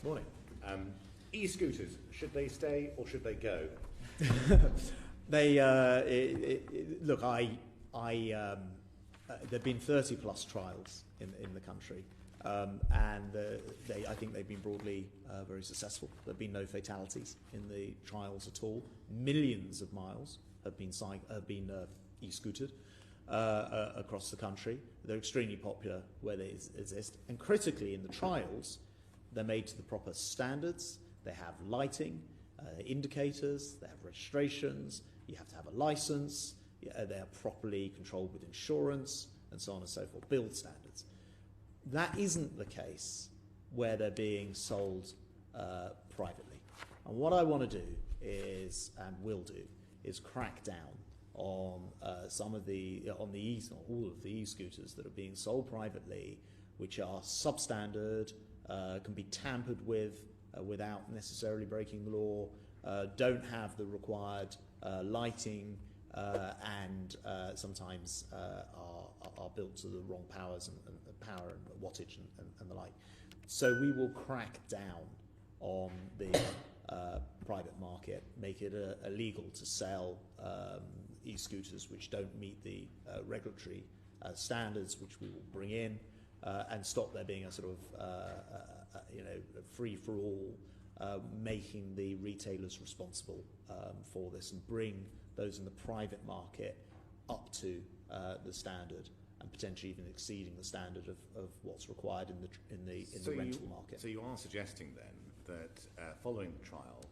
Morning. E-scooters, should they stay or should they go? Look, there've been 30 plus trials in the country, and I think they've been broadly very successful. There've been no fatalities in the trials at all. Millions of miles have been e-scootered across the country. They're extremely popular where they exist, and critically in the trials, they're made to the proper standards. They have lighting, indicators, they have registrations, you have to have a license, they are properly controlled with insurance, and so on and so forth, build standards. That isn't the case where they're being sold privately. And what I want to do is, and will do, is crack down on all of the e-scooters that are being sold privately, which are substandard, can be tampered with without necessarily breaking the law, don't have the required lighting, and sometimes are built to the wrong powers and power and wattage and the like. So we will crack down on the private market, make it illegal to sell e-scooters which don't meet the regulatory standards, which we will bring in, and stop there being a sort of free-for-all, making the retailers responsible for this, and bring those in the private market up to the standard, and potentially even exceeding the standard of what's required in the rental market. So you are suggesting then that following the trial,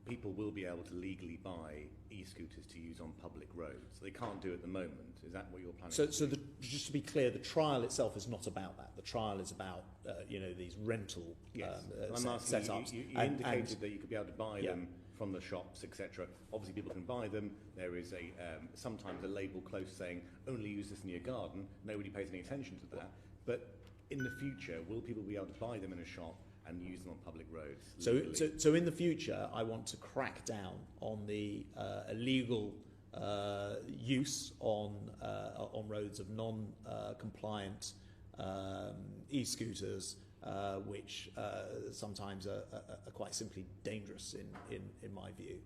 people will be able to legally buy e-scooters to use on public roads. They can't do it at the moment. Is that what you're planning to do? Just to be clear, the trial itself is not about that. The trial is about these rental setups. You indicated that you could be able to buy them from the shops, etc. Obviously, people can buy them. There is sometimes a label close saying only use this in your garden. Nobody pays any attention to that. But in the future, will people be able to buy them in a shop and use them on public roads? So in the future, I want to crack down on the illegal use on roads of non-compliant e-scooters, which sometimes are quite simply dangerous in my view.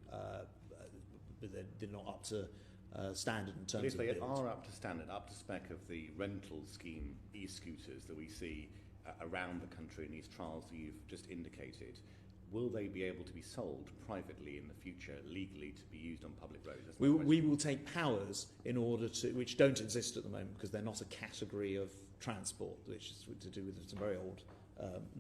But they're not up to standard in terms of build. If they are up to standard, up to spec of the rental scheme e-scooters that we see around the country in these trials that you've just indicated, will they be able to be sold privately in the future, legally, to be used on public roads? We will take powers in order to, which don't exist at the moment because they're not a category of transport, which is to do with some very old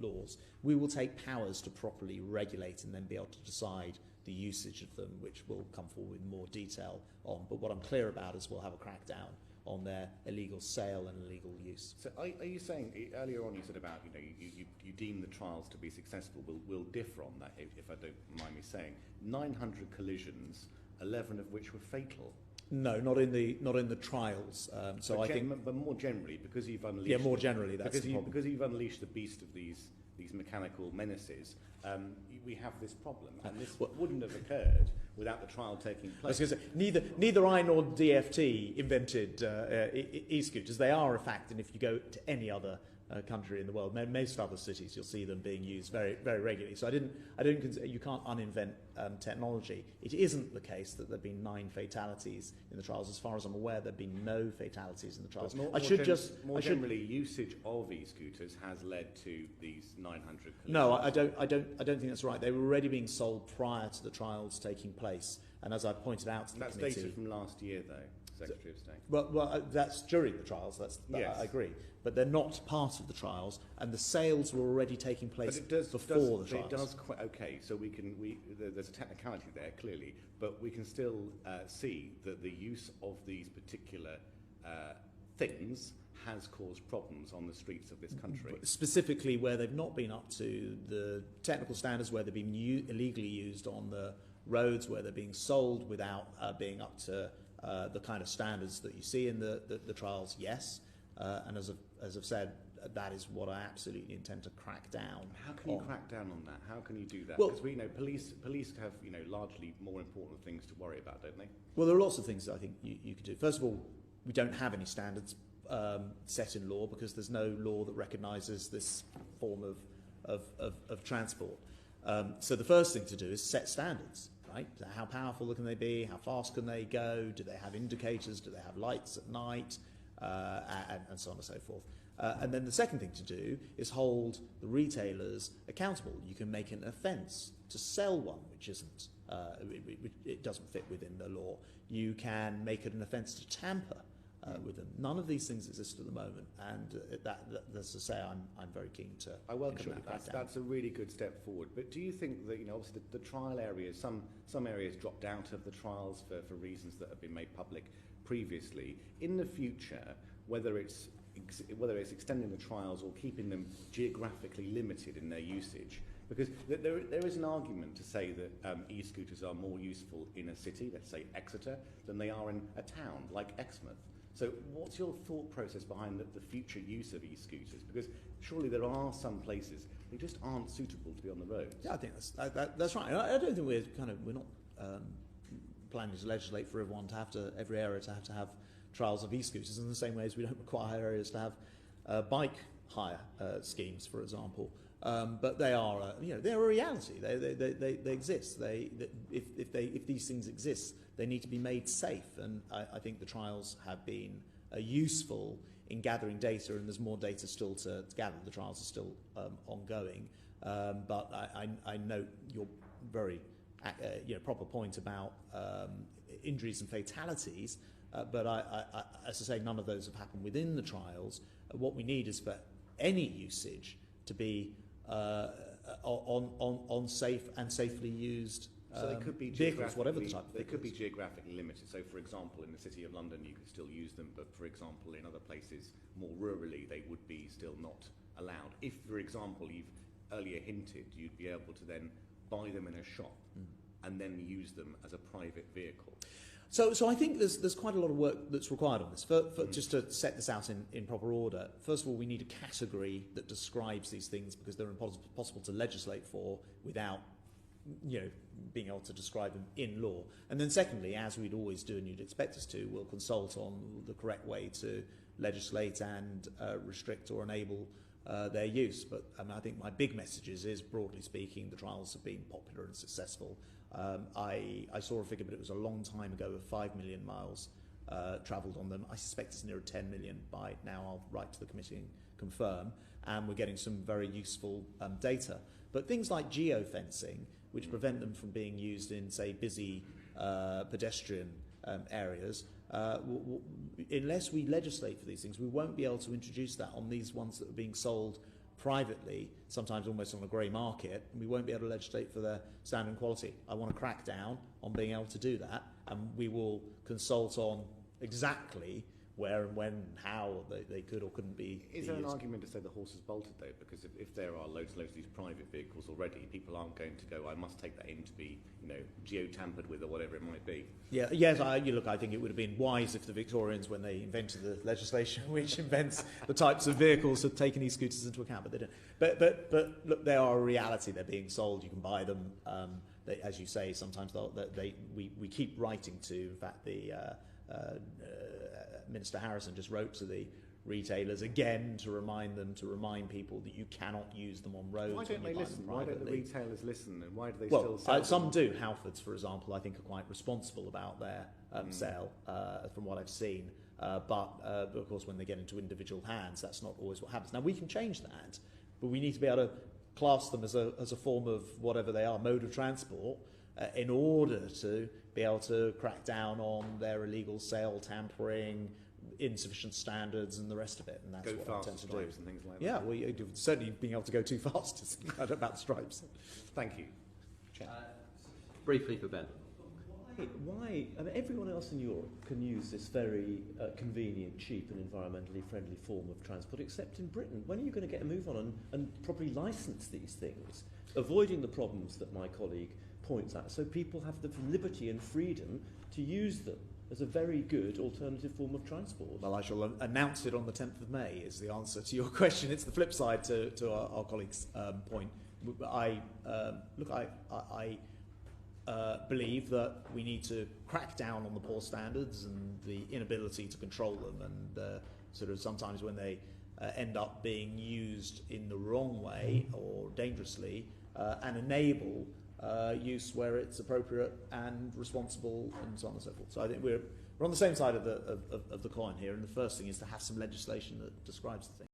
laws. We will take powers to properly regulate and then be able to decide the usage of them, which will come forward in more detail on. But what I'm clear about is we'll have a crackdown on their illegal sale and illegal use. So are you saying, earlier on you said about, you deem the trials to be successful, will differ on that, if I don't mind me saying. 900 collisions, 11 of which were fatal. No, not in the trials. But more generally, because you've unleashed... more generally, that's the problem. Because you've unleashed the beast of these mechanical menaces, we have this problem, and this wouldn't have occurred without the trial taking place. I was going to say, neither I nor DFT invented e-scooters. They are a fact, and if you go to any other country in the world, most other cities, you'll see them being used very, very regularly. So I didn't consider, you can't uninvent technology. It isn't the case that there've been 9 fatalities in the trials. As far as I'm aware, there've been no fatalities in the trials. More generally, usage of e-scooters has led to these 900 collisions. No, I don't think that's right. They were already being sold prior to the trials taking place, and as I pointed out to the committee... That's data from last year, though, Secretary of State. Well, that's during the trials. Yes. I agree, but they're not part of the trials, and the sales were already taking place before the trials. Okay, so there's a technicality there clearly, but we can still see that the use of these particular things has caused problems on the streets of this country. Specifically where they've not been up to the technical standards, where they've been illegally used on the roads, where they're being sold without being up to the kind of standards that you see in the trials, yes. And as I've said, that is what I absolutely intend to crack down. How can you crack down on that? How can you do that? Well, because we know police have largely more important things to worry about, don't they? Well, there are lots of things that I think you could do. First of all, we don't have any standards set in law because there's no law that recognises this form of of transport. So the first thing to do is set standards, right? How powerful can they be? How fast can they go? Do they have indicators? Do they have lights at night? And so on and so forth. And then the second thing to do is hold the retailers accountable. You can make an offence to sell one which isn't, it doesn't fit within the law. You can make it an offence to tamper with them. None of these things exist at the moment, and as I say, I'm very keen to. I welcome that. That's a really good step forward. But do you think that, obviously the trial areas, some areas dropped out of the trials for reasons that have been made public previously. In the future, whether it's extending the trials or keeping them geographically limited in their usage, because there is an argument to say that e-scooters are more useful in a city, let's say Exeter, than they are in a town like Exmouth. So what's your thought process behind the future use of e-scooters? Because surely there are some places they just aren't suitable to be on the roads. Yeah, I think that's right. I don't think we're not planning to legislate for everyone every area to have trials of e-scooters in the same way as we don't require areas to have bike hire schemes, for example. But they are, they're a reality. They exist. If these things exist, they need to be made safe. And I think the trials have been useful in gathering data, and there's more data still to gather. The trials are still ongoing. But I note your very proper point about injuries and fatalities. But as I say, none of those have happened within the trials. What we need is for any usage to be on safe and safely used so they could be vehicles, whatever the type of they vehicle could be is. geographically limited. So, for example, in the City of London, you could still use them, but for example, in other places, more rurally, they would be still not allowed. If, for example, you've earlier hinted, you'd be able to then buy them in a shop and then use them as a private vehicle. So I think there's quite a lot of work that's required on this. Just to set this out in proper order, first of all, we need a category that describes these things, because they're impossible to legislate for without being able to describe them in law. And then secondly, as we'd always do and you'd expect us to, we'll consult on the correct way to legislate and restrict or enable their use. But I think my big message is, broadly speaking, the trials have been popular and successful. I saw a figure, but it was a long time ago, of 5 million miles travelled on them. I suspect it's nearer 10 million by now. I'll write to the committee and confirm. And we're getting some very useful data. But things like geofencing, which prevent them from being used in, say, busy pedestrian areas, unless we legislate for these things, we won't be able to introduce that on these ones that are being sold privately, sometimes almost on a grey market, and we won't be able to legislate for their standard and quality. I want to crack down on being able to do that, and we will consult on exactly where and when and how they could or couldn't be. Is there an argument to say the horse has bolted, though? Because if there are loads of these private vehicles already, people aren't going to go, I must take that in to be, geo-tampered with or whatever it might be. Yeah, yes, I think it would have been wise if the Victorians, when they invented the legislation which invents the types of vehicles, had taken e-scooters into account, but they don't. But look, they are a reality. They're being sold. You can buy them. As you say, sometimes we keep writing to, in fact, the Minister Harrison just wrote to the retailers again to remind people that you cannot use them on roads. Why don't they listen? Why don't the retailers listen? And why do they still sell them? Some do. Halfords, for example, I think are quite responsible about their sale, from what I've seen. But of course, when they get into individual hands, that's not always what happens. Now, we can change that, but we need to be able to class them as a form of whatever they are, mode of transport, in order to be able to crack down on their illegal sale, tampering, insufficient standards, and the rest of it. And that's what I tend to do. And things like that. Yeah, well, certainly being able to go too fast is about stripes. Thank you. Briefly for Ben. Why? I mean, everyone else in Europe can use this very convenient, cheap, and environmentally friendly form of transport, except in Britain. When are you going to get a move on and properly license these things, avoiding the problems that my colleague points at, so people have the liberty and freedom to use them as a very good alternative form of transport? Well, I shall announce it on the 10th of May is the answer to your question. It's the flip side to our colleague's point. I believe that we need to crack down on the poor standards and the inability to control them, and sort of sometimes when they end up being used in the wrong way or dangerously, and enable use where it's appropriate and responsible, and so on and so forth. So I think we're on the same side of the coin here, and the first thing is to have some legislation that describes the thing.